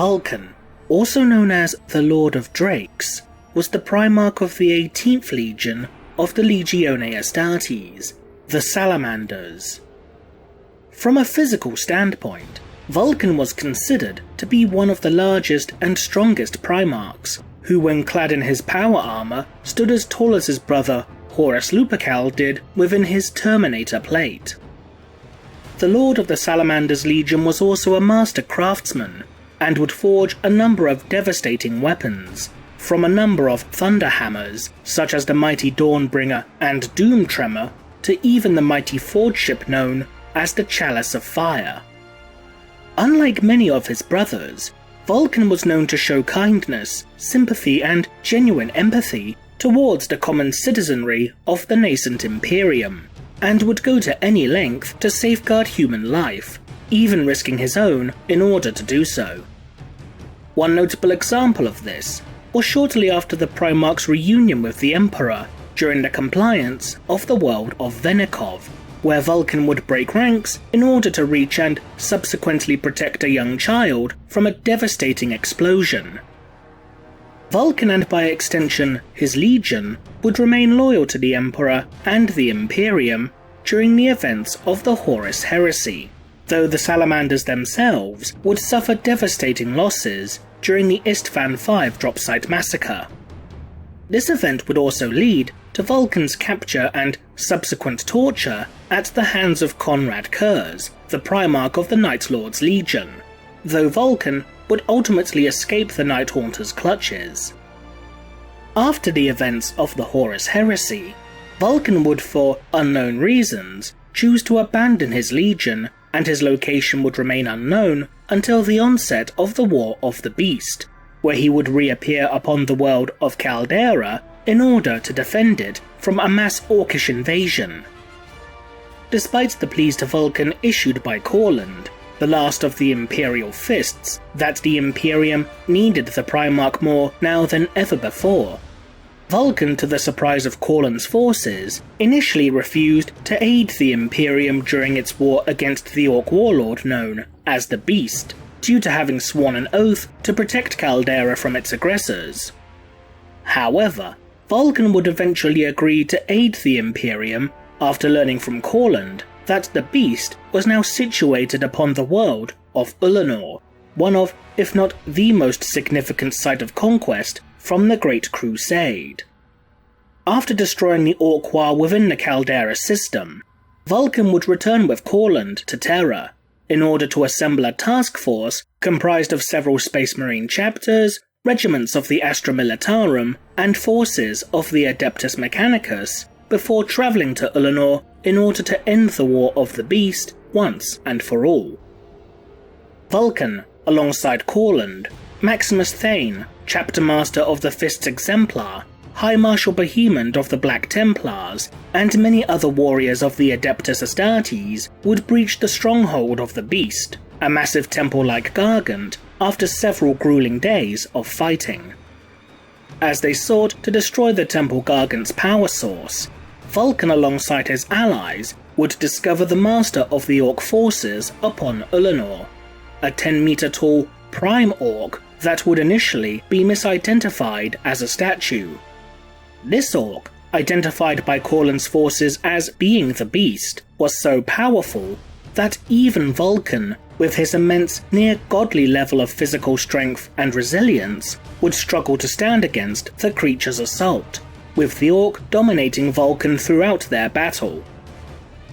Vulkan, also known as the Lord of Drakes, was the Primarch of the 18th Legion of the Legione Astartes, the Salamanders. From a physical standpoint, Vulkan was considered to be one of the largest and strongest Primarchs, who when clad in his power armor stood as tall as his brother Horus Lupercal did within his Terminator plate. The Lord of the Salamander's Legion was also a master craftsman, and would forge a number of devastating weapons, from a number of thunder hammers, such as the mighty Dawnbringer and Doom Tremor, to even the mighty forge ship known as the Chalice of Fire. Unlike many of his brothers, Vulkan was known to show kindness, sympathy, and genuine empathy towards the common citizenry of the nascent Imperium, and would go to any length to safeguard human life, even risking his own in order to do so. One notable example of this was shortly after the Primarch's reunion with the Emperor during the compliance of the world of Venikov, where Vulkan would break ranks in order to reach and subsequently protect a young child from a devastating explosion. Vulkan, and by extension his legion, would remain loyal to the Emperor and the Imperium during the events of the Horus Heresy, though the Salamanders themselves would suffer devastating losses during the Istvan V Dropsite Massacre. This event would also lead to Vulkan's capture and subsequent torture at the hands of Konrad Kurz, the Primarch of the Night Lord's Legion, though Vulkan would ultimately escape the Night Haunter's clutches. After the events of the Horus Heresy, Vulkan would, for unknown reasons, choose to abandon his legion, and his location would remain unknown until the onset of the War of the Beast, where he would reappear upon the world of Caldera in order to defend it from a mass Orcish invasion. Despite the pleas to Vulkan issued by Koorland, the last of the Imperial Fists, that the Imperium needed the Primarch more now than ever before, Vulkan, to the surprise of Koorland's forces, initially refused to aid the Imperium during its war against the Orc warlord known as the Beast, due to having sworn an oath to protect Caldera from its aggressors. However, Vulkan would eventually agree to aid the Imperium after learning from Koorland that the Beast was now situated upon the world of Ullanor, one of, if not the most significant site of conquest from the Great Crusade. After destroying the Orc within the Caldera system, Vulkan would return with Koorland to Terra in order to assemble a task force comprised of several Space Marine chapters, regiments of the Astra Militarum, and forces of the Adeptus Mechanicus, before travelling to Ullanor in order to end the War of the Beast once and for all. Vulkan, alongside Koorland, Maximus Thane, Chapter Master of the Fists Exemplar, High Marshal Bohemond of the Black Templars, and many other warriors of the Adeptus Astartes would breach the stronghold of the Beast, a massive temple-like gargant, after several grueling days of fighting. As they sought to destroy the temple gargant's power source, Vulkan alongside his allies would discover the master of the Orc forces upon Ullanor, a 10-meter tall prime Orc that would initially be misidentified as a statue. This Orc, identified by Koorland's forces as being the Beast, was so powerful that even Vulkan, with his immense near-godly level of physical strength and resilience, would struggle to stand against the creature's assault, with the Orc dominating Vulkan throughout their battle.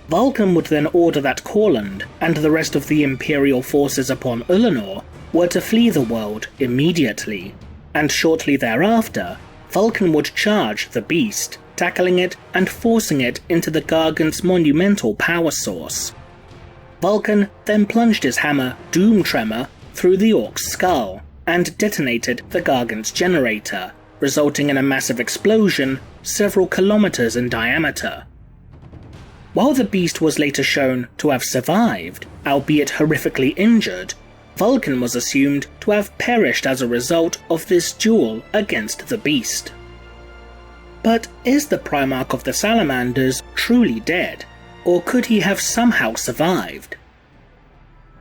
Vulkan would then order that Koorland and the rest of the Imperial forces upon Ullanor were to flee the world immediately, and shortly thereafter, Vulkan would charge the Beast, tackling it and forcing it into the Gargant's monumental power source. Vulkan then plunged his hammer, Doom Tremor, through the Orc's skull, and detonated the Gargant's generator, resulting in a massive explosion several kilometers in diameter. While the Beast was later shown to have survived, albeit horrifically injured, Vulkan was assumed to have perished as a result of this duel against the Beast. But is the Primarch of the Salamanders truly dead, or could he have somehow survived?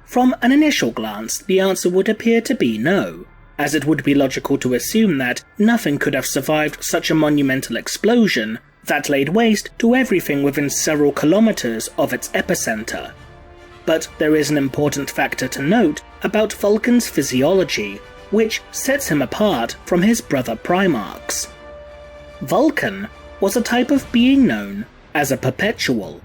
From an initial glance, the answer would appear to be no, as it would be logical to assume that nothing could have survived such a monumental explosion that laid waste to everything within several kilometers of its epicenter. But there is an important factor to note about Vulkan's physiology, which sets him apart from his brother Primarchs. Vulkan was a type of being known as a perpetual.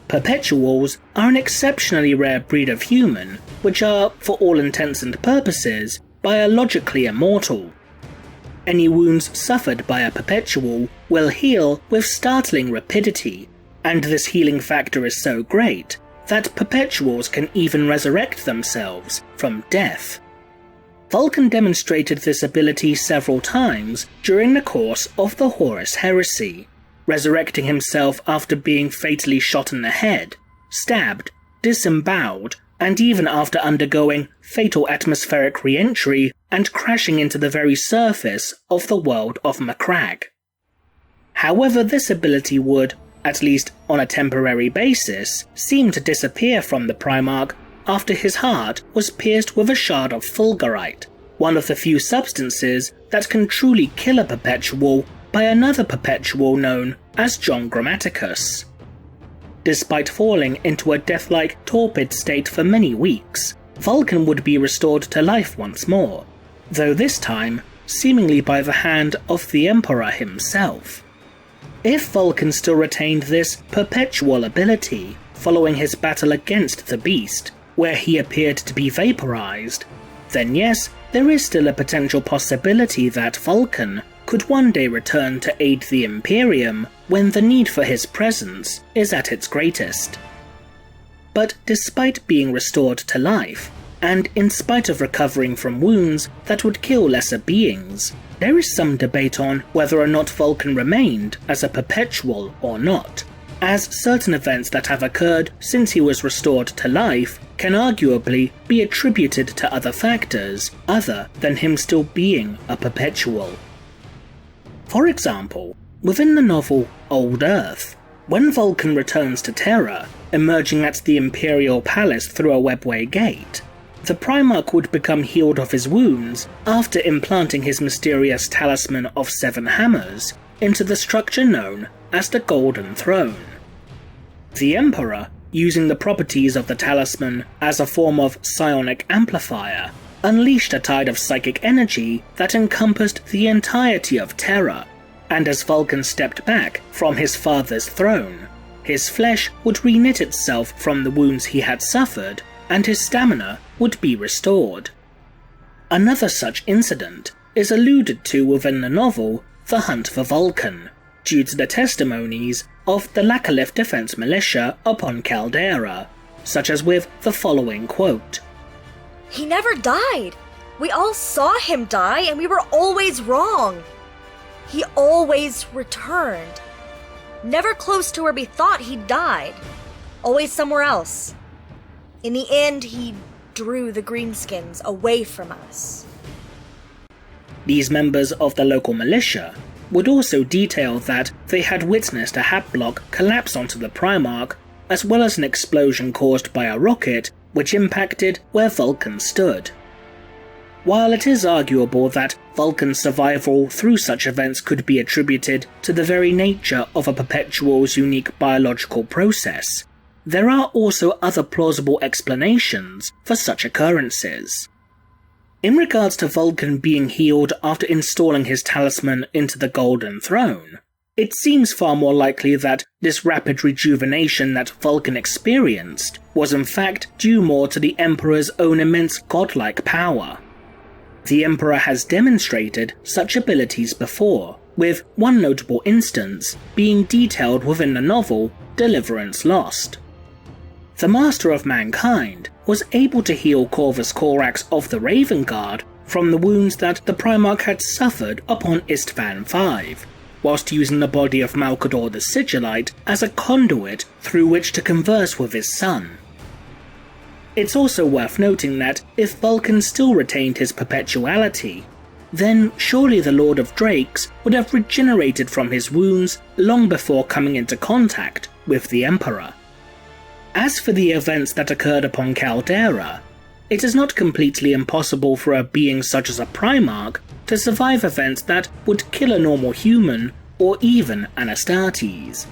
Perpetuals are an exceptionally rare breed of human, which are, for all intents and purposes, biologically immortal. Any wounds suffered by a perpetual will heal with startling rapidity, and this healing factor is so great that perpetuals can even resurrect themselves from death. Vulkan demonstrated this ability several times during the course of the Horus Heresy, resurrecting himself after being fatally shot in the head, stabbed, disemboweled, and even after undergoing fatal atmospheric re-entry and crashing into the very surface of the world of Macragge. However, this ability would, at least on a temporary basis, seem to disappear from the Primarch after his heart was pierced with a shard of fulgurite, one of the few substances that can truly kill a perpetual, by another perpetual known as John Grammaticus. Despite falling into a death-like torpid state for many weeks, Vulkan would be restored to life once more, though this time seemingly by the hand of the Emperor himself. If Vulkan still retained this perpetual ability following his battle against the beast, where he appeared to be vaporized, then yes, there is still a potential possibility that Vulkan could one day return to aid the Imperium when the need for his presence is at its greatest. But despite being restored to life, and in spite of recovering from wounds that would kill lesser beings, there is some debate on whether or not Vulkan remained as a perpetual or not, as certain events that have occurred since he was restored to life can arguably be attributed to other factors other than him still being a perpetual. For example, within the novel Old Earth, when Vulkan returns to Terra, emerging at the Imperial Palace through a webway gate, the Primarch would become healed of his wounds after implanting his mysterious talisman of 7 hammers into the structure known as the Golden Throne. The Emperor, using the properties of the talisman as a form of psionic amplifier, unleashed a tide of psychic energy that encompassed the entirety of Terra, and as Vulkan stepped back from his father's throne, his flesh would reknit itself from the wounds he had suffered, and his stamina would be restored. Another such incident is alluded to within the novel The Hunt for Vulkan, due to the testimonies of the Laccolith defense militia upon Caldera, such as with the following quote: "He never died. We all saw him die and we were always wrong. He always returned. Never close to where we thought he died. Always somewhere else. In the end, he drew the greenskins away from us." These members of the local militia would also detail that they had witnessed a hat block collapse onto the Primarch, as well as an explosion caused by a rocket which impacted where Vulkan stood. While it is arguable that Vulkan's survival through such events could be attributed to the very nature of a perpetual's unique biological process, there are also other plausible explanations for such occurrences. In regards to Vulkan being healed after installing his talisman into the Golden Throne, it seems far more likely that this rapid rejuvenation that Vulkan experienced was in fact due more to the Emperor's own immense godlike power. The Emperor has demonstrated such abilities before, with one notable instance being detailed within the novel Deliverance Lost. The Master of Mankind was able to heal Corvus Corax of the Raven Guard from the wounds that the Primarch had suffered upon Istvan V, whilst using the body of Malcador the Sigillite as a conduit through which to converse with his son. It's also worth noting that if Vulkan still retained his perpetuality, then surely the Lord of Drakes would have regenerated from his wounds long before coming into contact with the Emperor. As for the events that occurred upon Caldera, it is not completely impossible for a being such as a Primarch to survive events that would kill a normal human or even an Astartes.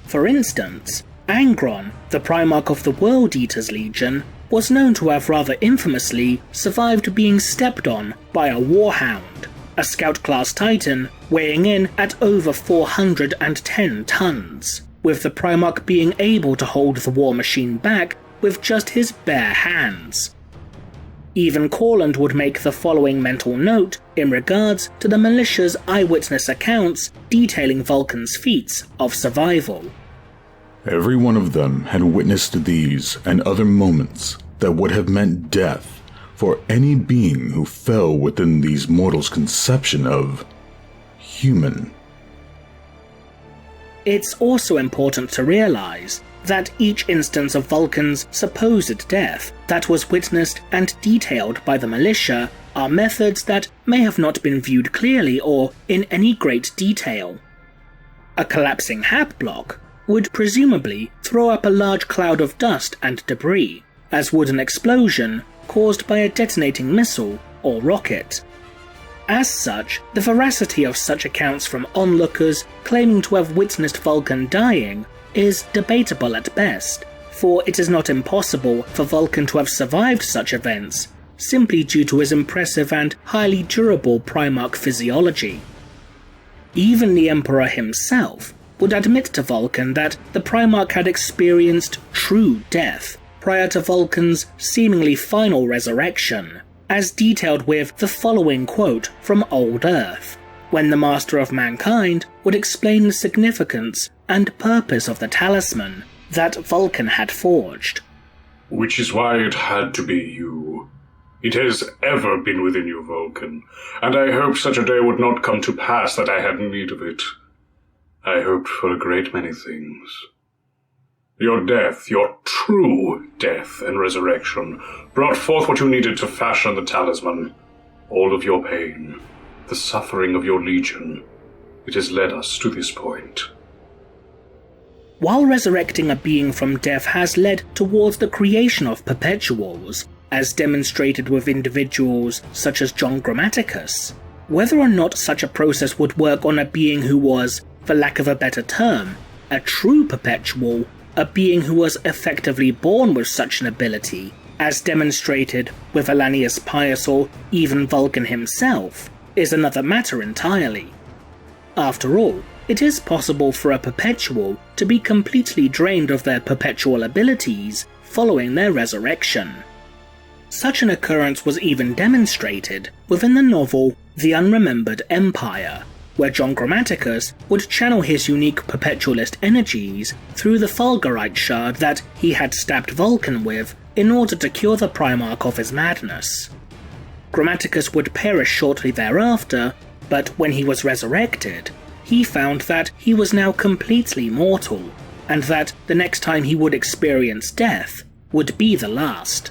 For instance, Angron, the Primarch of the World Eaters Legion, was known to have rather infamously survived being stepped on by a Warhound, a Scout-class Titan weighing in at over 410 tons, with the Primarch being able to hold the war machine back with just his bare hands. Even Koorland would make the following mental note in regards to the Militia's eyewitness accounts detailing Vulkan's feats of survival. Every one of them had witnessed these and other moments that would have meant death for any being who fell within these mortals' conception of human. It's also important to realize that each instance of Vulkan's supposed death that was witnessed and detailed by the Militia are methods that may have not been viewed clearly or in any great detail. A collapsing hab block would presumably throw up a large cloud of dust and debris, as would an explosion caused by a detonating missile or rocket. As such, the veracity of such accounts from onlookers claiming to have witnessed Vulkan dying is debatable at best, for it is not impossible for Vulkan to have survived such events, simply due to his impressive and highly durable Primarch physiology. Even the Emperor himself would admit to Vulkan that the Primarch had experienced true death prior to Vulkan's seemingly final resurrection, as detailed with the following quote from Old Earth, when the Master of Mankind would explain the significance and purpose of the talisman that Vulkan had forged. Which is why it had to be you. It has ever been within you, Vulkan, and I hoped such a day would not come to pass that I had need of it. I hoped for a great many things. Your death, your true death and resurrection, brought forth what you needed to fashion the talisman. All of your pain, the suffering of your legion. It has led us to this point. While resurrecting a being from death has led towards the creation of perpetuals, as demonstrated with individuals such as John Grammaticus, whether or not such a process would work on a being who was, for lack of a better term, a true perpetual, a being who was effectively born with such an ability, as demonstrated with Alanius Pius or even Vulkan himself, is another matter entirely. After all, it is possible for a perpetual to be completely drained of their perpetual abilities following their resurrection. Such an occurrence was even demonstrated within the novel The Unremembered Empire, where John Grammaticus would channel his unique perpetualist energies through the Fulgurite shard that he had stabbed Vulkan with in order to cure the Primarch of his madness. Grammaticus would perish shortly thereafter, but when he was resurrected, he found that he was now completely mortal, and that the next time he would experience death would be the last.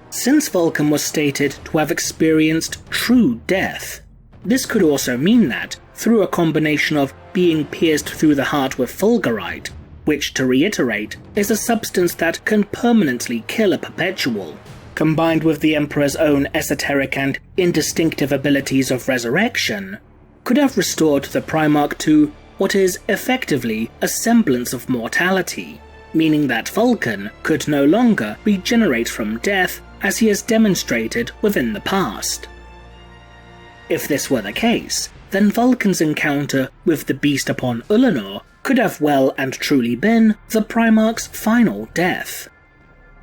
Since Vulkan was stated to have experienced true death, this could also mean that, through a combination of being pierced through the heart with Fulgurite, which, to reiterate, is a substance that can permanently kill a perpetual, combined with the Emperor's own esoteric and indistinctive abilities of resurrection, could have restored the Primarch to what is effectively a semblance of mortality, meaning that Vulkan could no longer regenerate from death as he has demonstrated within the past. If this were the case, then Vulkan's encounter with the beast upon Ulanor could have well and truly been the Primarch's final death.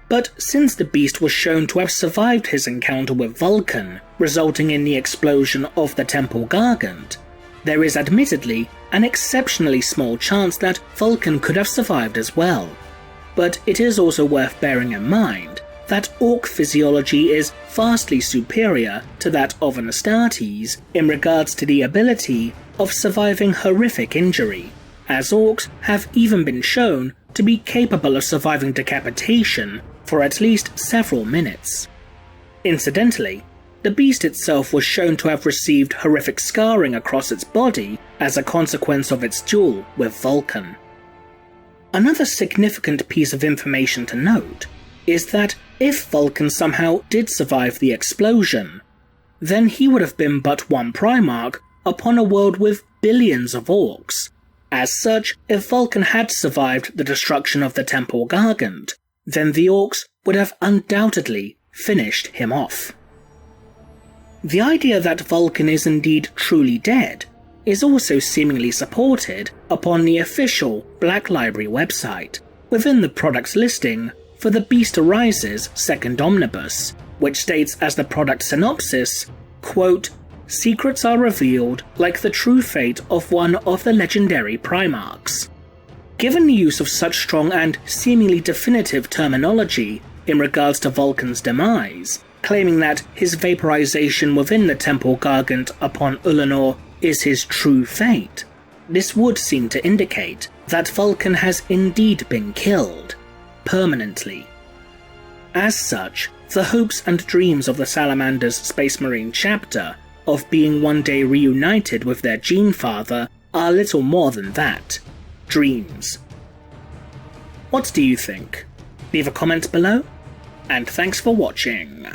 But since the beast was shown to have survived his encounter with Vulkan, resulting in the explosion of the Temple Gargant, there is admittedly an exceptionally small chance that Vulkan could have survived as well. But it is also worth bearing in mind that Orc physiology is vastly superior to that of an Astartes in regards to the ability of surviving horrific injury, as Orcs have even been shown to be capable of surviving decapitation for at least several minutes. Incidentally, the beast itself was shown to have received horrific scarring across its body as a consequence of its duel with Vulkan. Another significant piece of information to note is that if Vulkan somehow did survive the explosion, then he would have been but one Primarch upon a world with billions of orcs. As such, if Vulkan had survived the destruction of the Temple Gargant, then the orcs would have undoubtedly finished him off. The idea that Vulkan is indeed truly dead is also seemingly supported upon the official Black Library website, within the product listing for the Beast Arises second omnibus, which states as the product synopsis, quote, "Secrets are revealed like the true fate of one of the legendary Primarchs." Given the use of such strong and seemingly definitive terminology in regards to Vulkan's demise, claiming that his vaporization within the Temple Gargant upon Ullanor is his true fate, this would seem to indicate that Vulkan has indeed been killed, permanently. As such, the hopes and dreams of the Salamander's Space Marine chapter of being one day reunited with their Gene Father are little more than that, dreams. What do you think? Leave a comment below, and thanks for watching.